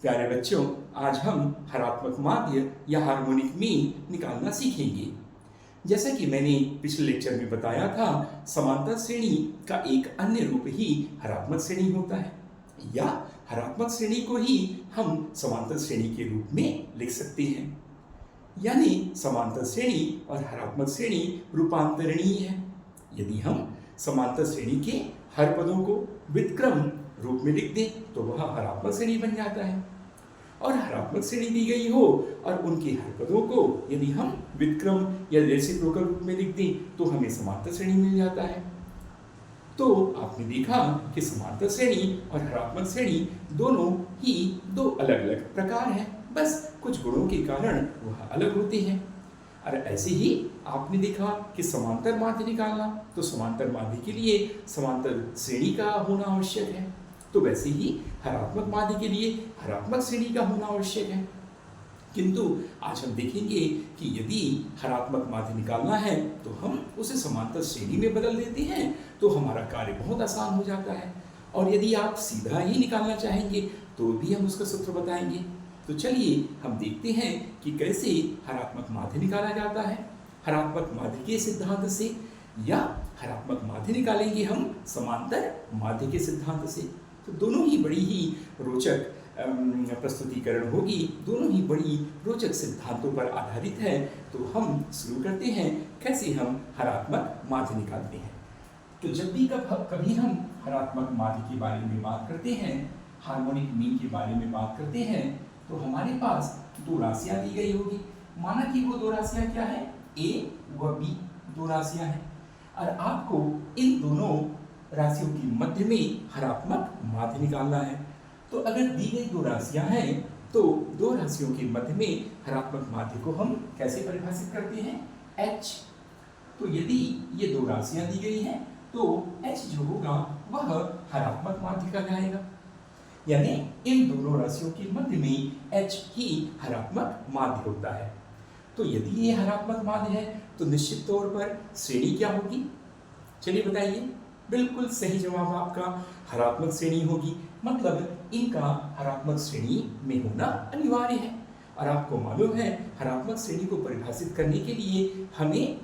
प्यारे बच्चों, आज हम हरात्मक माध्य या हार्मोनिक मीन निकालना सीखेंगे। जैसा कि मैंने पिछले लेक्चर में बताया था, समांतर श्रेणी का एक अन्य रूप ही हरात्मक श्रेणी होता है, या हरात्मक श्रेणी को ही हम समांतर श्रेणी के रूप में लिख सकते हैं। यानी समांतर श्रेणी और हरात्मक श्रेणी रूपांतरणीय है। यदि हम समांतर श्रेणी के हर पदों को व्युत्क्रम रूप में लिख दें तो वह हरात्मक श्रेणी बन जाता है, और हरात्मक श्रेणी दी गई हो और उनके हर पदों को यदि हम व्युत्क्रम या रेसिप्रोकल रूप में लिख दें तो हमें समांतर श्रेणी मिल जाता है। तो आपने देखा कि समांतर श्रेणी और हरात्मक श्रेणी दोनों ही दो अलग अलग प्रकार हैं, बस कुछ गुणों के कारण वह अलग होते हैं। और ऐसे ही आपने देखा कि समांतर माध्य निकालना, तो समांतर माध्य के लिए समांतर श्रेणी का होना आवश्यक है, तो वैसे ही हरात्मक माध्य के लिए हरात्मक श्रेणी का होना आवश्यक है। किंतु आज हम देखेंगे कि यदि हरात्मक माध्य निकालना है तो हम उसे समांतर श्रेणी में बदल देते हैं, तो हमारा कार्य बहुत आसान हो जाता है। और यदि आप सीधा ही निकालना चाहेंगे तो भी हम उसका सूत्र बताएंगे। तो चलिए हम देखते हैं कि कैसे हरात्मक माध्य निकाला जाता है। हरात्मक माध्य के सिद्धांत से, या हरात्मक माध्य निकालेंगे हम समांतर माध्य के सिद्धांत से। तो दोनों ही बड़ी ही रोचक प्रस्तुतिकरण होगी, दोनों ही बड़ी रोचक सिद्धांतों पर आधारित है। तो हम शुरू करते हैं कैसे हम हरात्मक माध्य निकालते हैं। तो जब भी कभी हम हरात्मक माध्य के बारे में बात करते हैं, हार्मोनिक मीन के बारे में बात करते हैं, तो हमारे पास दो राशियां दी गई होगी। माना कि वो दो राशियां क्या है, a व b दो राशियां हैं, और आपको इन दोनों राशियों के मध्य में हरात्मक माध्य निकालना है। तो अगर दी गई दो राशियां हैं तो दो राशियों के मध्य में हरात्मक माध्य को हम कैसे परिभाषित करते हैं, h। तो यदि ये दो राशियां दी गई हैं तो h जो होगा वह हरात्मक माध्य का जाएगा, यानी इन दोनों राशियों के मध्य में h ही हरात्मक माध्य होता है। तो यदि ये हरात्मक माध्य है तो निश्चित तौर पर श्रेणी क्या होगी, चलिए बताइए। बिल्कुल सही जवाब आपका हरात्मक श्रेणी होगी, मतलब इनका हरात्मक श्रेणी में होना अनिवार्य है। और आपको मालूम है हरात्मक श्रेणी को परिभाषित करने के लिए हमें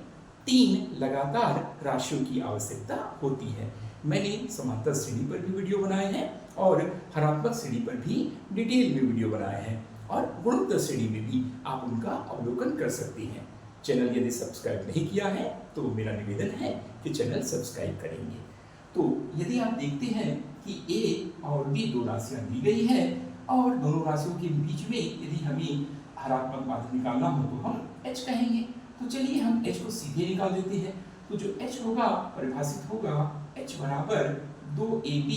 3 लगातार राशियों की आवश्यकता होती है। मैंने समांतर श्रेणी पर भी वीडियो बनाए हैं और हरात्मक श्रेणी पर भी डिटेल में वीडियो बनाए हैं, और गुणोत्तर श्रेणी में भी आप उनका अवलोकन कर सकते हैं। चैनल यदि सब्सक्राइब नहीं किया है तो मेरा निवेदन है कि चैनल सब्सक्राइब करेंगे। तो यदि आप देखते हैं कि a और b दो राशियां दी गई है, और दोनों राशियों के बीच में यदि हमें हरात्मक माध्य निकालना हो तो हम h कहेंगे। तो चलिए हम h को सीधे निकाल देते हैं। तो जो h होगा परिभाषित होगा h बराबर 2ab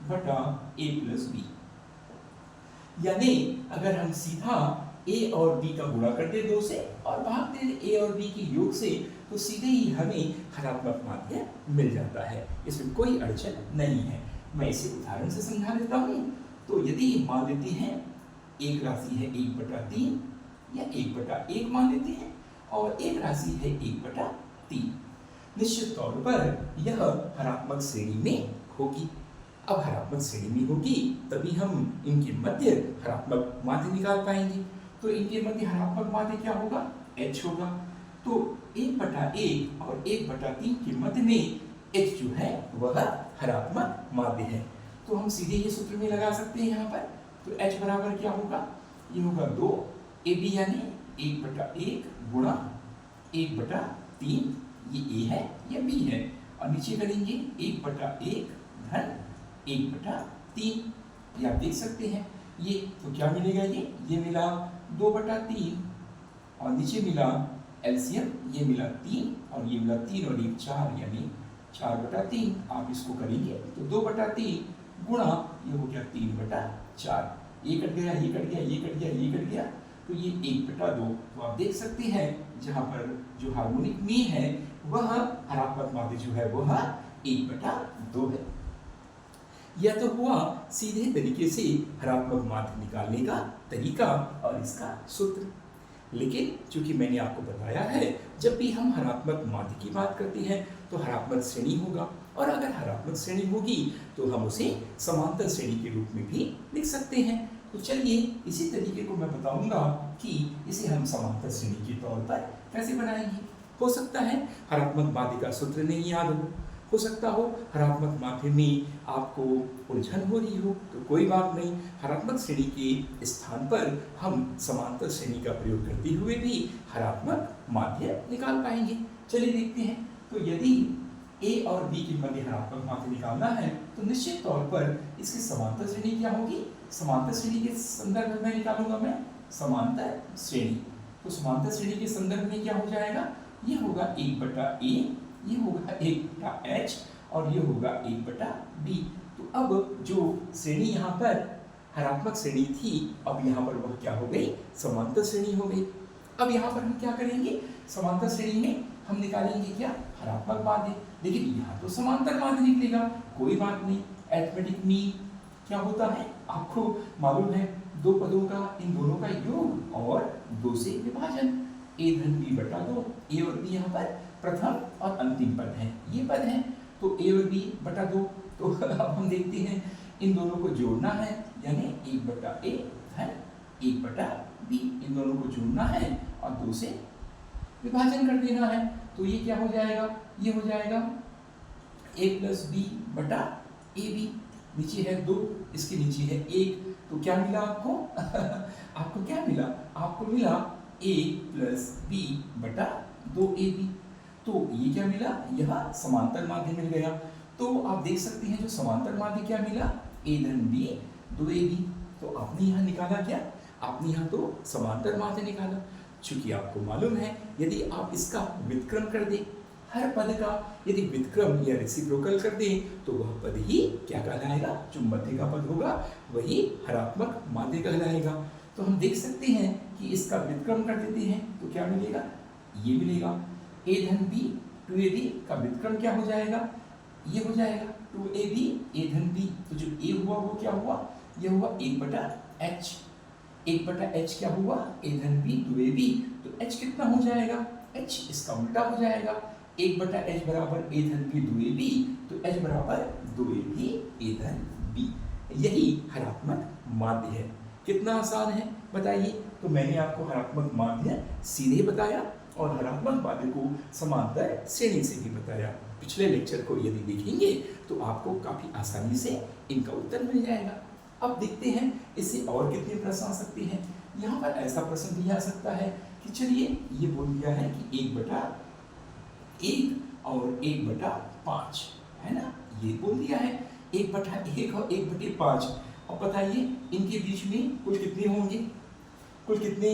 बटा a प्लस b। यानी अगर हम सीधा a और b का गुणा करते 2 से और भाग दें a और b के योग से, तो सीधे ही हमें हरात्मक माध्य मिल जाता है। इसमें कोई अड़चन नहीं है। मैं इसे उदाहरण से समझा देता हूँ। तो यदि मान लेते हैं एक राशि है 1/3 या 1/1 मान लेते हैं, और एक राशि है 1/3, निश्चित तौर पर यह हरात्मक श्रेणी में होगी। अब हरात्मक श्रेणी में होगी तभी हम इनके मध्य हरात्मक माध्य निकाल पाएंगे। तो इनके मध्य हरात्मक माध्य क्या होगा, h होगा। तो 1/1 और 1/3 के मध्य में h जो है वह हरात्मक माध्य है। तो हम सीधे ये सूत्र में लगा सकते हैं यहाँ पर। तो h बराबर क्या होगा, ये होगा 2ab, यानी 1/1 गुणा 1/3, ये a है या b है, और नीचे करेंगे 1/1 धन 1/3। ये आप देख सकते हैं। ये तो क्या मिलेगा, ये मिला 2/3, और नीचे मिला एलसीएम, ये मिला 3 और ये मिला 3 और 1 4, यानी 4/3। आप इसको करेंगे तो 2/3 गुणा ये हो गया 3/4। ये कट गया, ये कट गया, ये कट गया, ये कट गया, तो ये 1/2। तो आप देख सकते हैं जहाँ पर जो हार्मोनिक मीन है वह हरात्मक माध्य जो है वह 1/2 है। यह तो हुआ सीधे तरीके से हरात्मक माध्य निकालने का तरीका और इसका सूत्र। लेकिन चूंकि मैंने आपको बताया है जब भी हम हरात्मक माध्य की बात करते हैं तो हरात्मक श्रेणी होगा, और अगर हरात्मक श्रेणी होगी तो हम उसे समांतर श्रेणी के रूप में भी लिख सकते हैं। तो चलिए इसी तरीके को मैं बताऊंगा कि इसे हम समांतर श्रेणी के तौर पर कैसे बनाएंगे। हो सकता है हरात्मक माध्य का सूत्र नहीं याद हो सकता हो हरात्मक माध्य में आपको उलझन हो रही हो, तो कोई बात नहीं, हरात्मक श्रेणी के स्थान पर हम समांतर श्रेणी का प्रयोग करते हुए भी हरात्मक माध्य निकाल पाएंगे। चलिए देखते हैं। तो यदि A और B के मध्य हरात्मक माध्य निकालना है तो निश्चित तौर पर इसकी समांतर श्रेणी क्या होगी। समांतर श्रेणी के संदर्भ में निकालूंगा मैं समांतर श्रेणी। तो समांतर श्रेणी के संदर्भ में क्या हो जाएगा, ये होगा 1/A, ये होगा 1/H और ये होगा 1/B। तो अब जो श्रेणी यहाँ पर हरात्मक श्रेणी थी, अब यहाँ पर वह क्या हो गई, समांतर श्रेणी हो गई। अब यहाँ पर हम क्या करेंगे, समांतर श्रेणी में हम निकालेंगे क्या, हरात्मक माध्य। लेकिन यहाँ तो समांतर माध्य निकलेगा, कोई बात नहीं। अरिथमेटिक मीन क्या होता है आपको मालूम है, दो पदों का, इन दोनों का योग और 2 से विभाजन, a धन b/2। a और b यहाँ पर प्रथम और अंतिम पद हैं, ये पद हैं, तो a और b/2। तो अब हम देखते हैं इन दोनों को जोड़ना है, यानी 1/a धन 1/b, इन दोनों को जोड़ना है और 2 से विभाजन कर देना है। तो ये क्या हो जाएगा, ये हो जाएगा a + b/ab। नीचे है 2, इसके नीचे है 1, तो क्या मिला आपको आपको क्या मिला, आपको मिला a + b/2ab। तो ये क्या मिला, यह समांतर माध्य मिल गया। तो आप देख सकते हैं जो समांतर माध्य क्या मिला, a धन b 2ab। तो आपने यहाँ निकाला क्या, आपने यहाँ तो समांतर माध्य निकाला। चूंकि आपको मालूम है यदि आप इसका व्युत्क्रम कर दें, हर पद का यदि व्युत्क्रम या रेसिप्रोकल कर दें तो वह पद ही क्या कहलाएगा, जो मध्य का पद होगा वही हरात्मक माध्य कहलाएगा। तो हम देख सकते हैं कि इसका व्युत्क्रम कर देते हैं तो क्या मिलेगा, ये मिलेगा a धन b 2ab का व्युत्क्रम क्या हो जाएगा, ये हो जाएगा 2ab a धन b। तो जो a हुआ वो क्या हुआ, ये हुआ 1/h। 1/h क्या हुआ, a धन b 2ab। तो h कितना हो जाएगा, h इसका उल्टा हो जाएगा, 1/h बराबर a धन b 2ab। तो h बराबर 2ab a धन b। यही हरात्मक माध्य है। कितना आसान है बताइए। तो मैंने आपको हरात्मक माध्य सीधे बताया और हरात्मक माध्य को समांतर श्रेणी से भी बताया। पिछले लेक्चर को यदि देखेंगे तो आपको काफी आसानी से इनका उत्तर मिल जाएगा। अब देखते हैं इससे और कितने प्रश्न आ सकते हैं। यहाँ पर ऐसा प्रश्न भी आ सकता है कि चलिए ये बोल दिया है कि 1/1 और 1/5 है ना, ये बोल दिया है 1/1 और 1/5। अब बताइए इनके बीच में कुल कितने होंगे, कुल कितने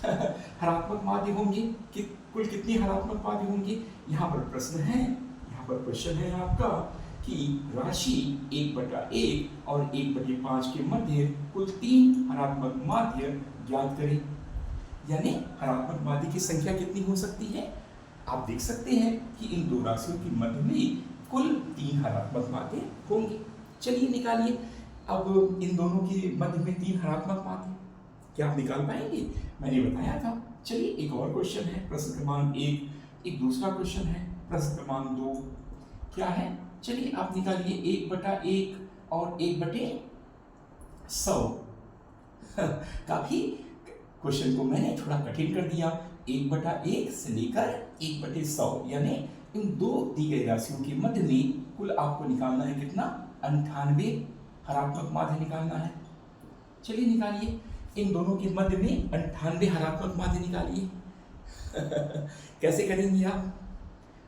हरात्मक माध्य होंगे, कि कुल कितने हरात्मक माध्य होंगे। यहाँ पर प्रश्न है, यहाँ पर क्वेश्चन है आपका कि राशि 1/1 और 1/5 के मध्य कुल 3 हरात्मक माध्य ज्ञात करें। यानी हरात्मक माध्य की संख्या कितनी हो सकती है। आप देख सकते हैं कि इन दो राशियों के मध्य में कुल 3 हरात्मक माध्य होंगे। चलिए निकालिए। अब इन दोनों के मध्य में 3 हरात्मक माध्य क्या आप निकाल पाएंगे, मैंने बताया था। चलिए एक और क्वेश्चन है, प्रश्न क्रमांक 1। एक दूसरा क्वेश्चन है, प्रश्न क्रमांक 2। क्या है, चलिए आप निकालिए 1/1 और 1/100। काफी क्वेश्चन को मैंने थोड़ा कठिन कर दिया। 1/1 से लेकर 1/100 यानी इन दो दी गई राशियों के मध्य में कुल आपको निकालना है कितना, 98 हरात्मक माध्य निकालना है। चलिए निकालिए, इन दोनों के मध्य में 98 हरात्मक माध्य निकालिए। कैसे करेंगे आप,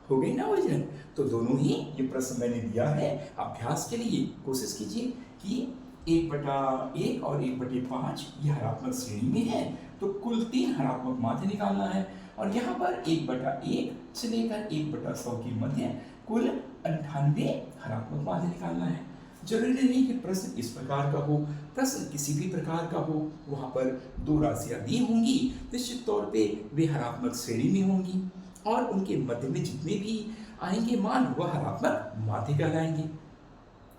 हो गई ना वजन। तो दोनों ही ये प्रश्न मैंने दिया है अभ्यास के लिए। कोशिश कीजिए कि 1/1 और 1/5 ये हरात्मक श्रेणी में है, तो कुल 3 हरात्मक माध्य निकालना है। और यहाँ पर 1/1 से लेकर 1/100 के मध्य कुल 98 हरात्मक माध्य निकालना है। जरूरी नहीं कि प्रश्न इस प्रकार का हो, प्रश्न किसी भी प्रकार का हो, वहाँ पर 2 राशियाँ दी होंगी, निश्चित तौर पे वे हरात्मक श्रेणी में होंगी और उनके मध्य में जितने भी आएंगे मान वह हरात्मक माध्य कहलाएंगे।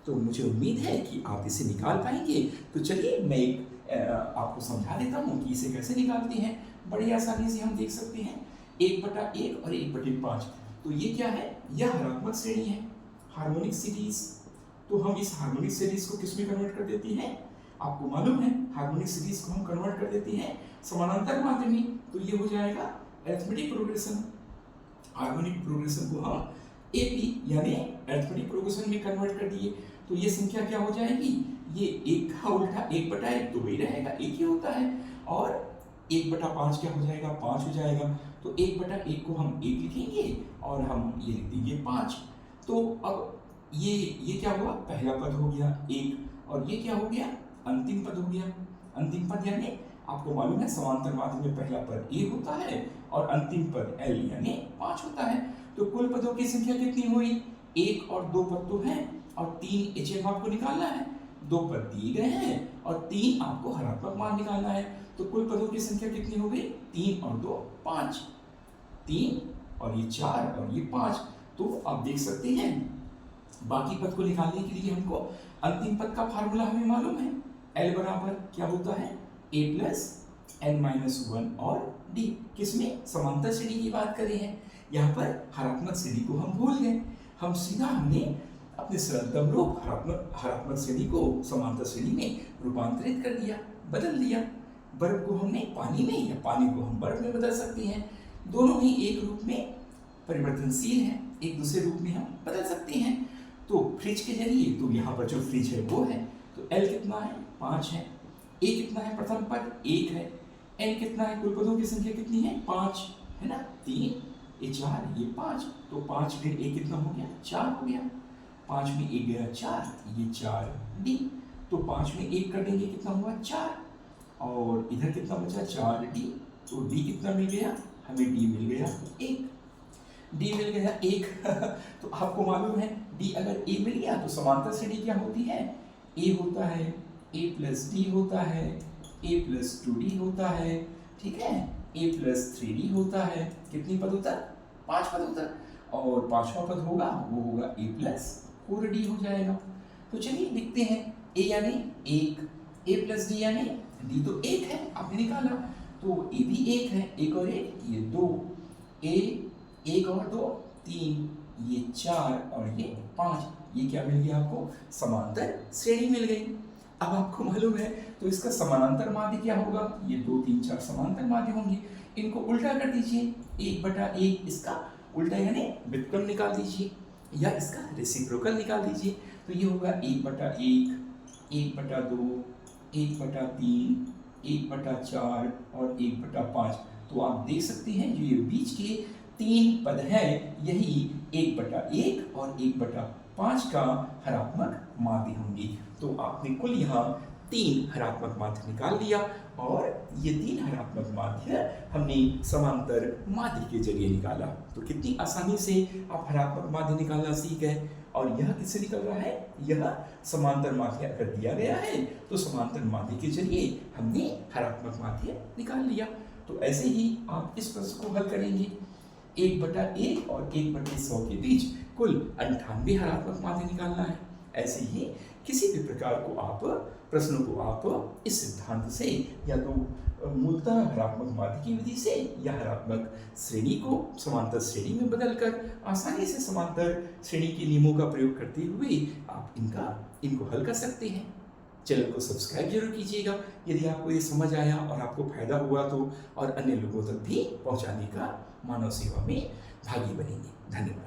तो मुझे उम्मीद है कि आप इसे निकाल पाएंगे। तो चलिए मैं आपको समझा देता हूँ कि इसे कैसे निकालते हैं। बड़ी आसानी से हम देख सकते हैं 1/1 और 1/5। तो ये क्या है, यह हरात्मक श्रेणी है, हार्मोनिक सीरीज। तो हम इस हार्मोनिक सीरीज को किस में कन्वर्ट कर देते हैं, आपको मालूम है हार्मोनिक सीरीज को हम कन्वर्ट कर देते हैं समानांतर माध्य में, तो ये हो जाएगा अरिथमेटिक प्रोग्रेशन। हार्मोनिक प्रोग्रेशन को हम एपी यानी अरिथमेटिक प्रोग्रेशन में कन्वर्ट कर दिए, तो ये संख्या क्या हो जाएगी, ये एक का उल्टा 1/1 तो वही रहेगा, एक ही होता है, और 1/5 क्या हो जाएगा, 5 हो जाएगा। तो 1/1 को हम 1 लिखेंगे और हम ये लिख देंगे 5। तो अब ये क्या हुआ, पहला पद हो गया 1, और ये क्या हो गया, अंतिम पद हो गया। अंतिम पद यानी आपको मालूम है समांतर माध्य में पहला पद a होता है और अंतिम पद l यानी 5 होता है। तो कुल पदों की संख्या कितनी हुई, 1 और 2 पद तो हैं और 3 HF आपको निकालना है, 2 पद दिए गए हैं और 3 आपको हरात्मक मान निकालना है। तो कुल पदों की संख्या कितनी हो गई, 3 और 2 5, 3 और ये 4 और ये 5। तो आप देख सकते हैं बाकी पद को निकालने के लिए हमको अंतिम पद का फार्मूला हमें मालूम है, L बराबर क्या होता है, a प्लस n-1 और d। किसमें, समांतर श्रेणी की बात करें हैं, यहाँ पर हरात्मक श्रेणी को हम भूल गए, हमने अपने सरलतम रूप हरात्मक श्रेणी को समांतर श्रेणी में रूपांतरित कर दिया, बदल दिया। बर्फ को हमने पानी में या पानी को हम बर्फ में बदल सकते हैं, दोनों ही एक रूप में परिवर्तनशील है, एक दूसरे रूप में हम बदल सकते हैं। तो फ्रिज के जरिए, तो यहाँ पर जो फ्रिज है वो है, तो L कितना है, 5 है, A कितना है, प्रथम पद 1 है, N कितना है, कुल पदों की संख्या कितनी है, 5 है ना, 3 ये 4 ये 5, तो 5 ऋण A कितना हो गया, 4 हो गया, 5 में 1 गया 4, ये 4D, तो 5 में 1 कर देंगे कितना हुआ 4, और इधर कितना बचा 4D, तो D कितना मिल गया, हमें D मिल गया 1, D मिल गया 1। तो आपको मालूम है D अगर A मिल गया तो समांतर श्रेणी क्या होती है, A होता है, A प्लस D होता है, A प्लस 2D होता है, ठीक है, A प्लस 3D होता है, कितनी पद होता, 5 पद होता, और 5वां पद होगा वो होगा A प्लस 4D हो जाएगा। तो चलिए लिखते हैं, A यानी 1, A प्लस D यानी D तो 1 है, आपने निकाला, तो A भी 1 है, 1 और 1 ये 2, A 1 और 2 3, ये 4 और ये 5, ये क्या मिल गया आपको, समांतर श्रेणी मिल गई। अब आपको मालूम है तो इसका समानांतर माध्य क्या होगा, ये 2 3 4 समांतर माध्य होंगे, इनको उल्टा कर दीजिए, 1/1 इसका उल्टा यानी व्युत्क्रम निकाल दीजिए या इसका रेसिप्रोकल निकाल दीजिए, तो ये होगा 1/1, 1/2, 1/3, 1/4 और 1/5। तो आप देख सकते हैं जो ये बीच के 3 पद है, यही 1/1 और 1/5 का हरात्मक माध्य होंगे। तो आपने कुल यहाँ 3 हरात्मक माध्य निकाल लिया, और ये 3 हरात्मक माध्य हमने समांतर माध्य के जरिए निकाला। तो कितनी आसानी से आप हरात्मक माध्य निकालना सीख गए। और यह किससे निकल रहा है, यह समांतर माध्य अगर दिया गया है तो समांतर माध्य के जरिए हमने हरात्मक माध्य निकाल लिया। तो ऐसे ही आप इस प्रश्न को हल करेंगे, 1/1 और 1/100 के बीच कुल 98 हरात्मक माध्य निकालना है। ऐसे ही किसी भी प्रकार को आप प्रश्नों को आप इस सिद्धांत से या तो मूलतः हरात्मक माध्य की विधि से या हरात्मक श्रेणी को समांतर श्रेणी में बदलकर आसानी से समांतर श्रेणी के नियमों का प्रयोग करते हुए आप इनको हल कर सकते हैं। चैनल को सब्सक्राइब जरूर कीजिएगा यदि आपको ये समझ आया और आपको फायदा हुआ तो, और अन्य लोगों तक भी पहुंचाने का मानव सेवा में भागी बनेंगे। धन्यवाद।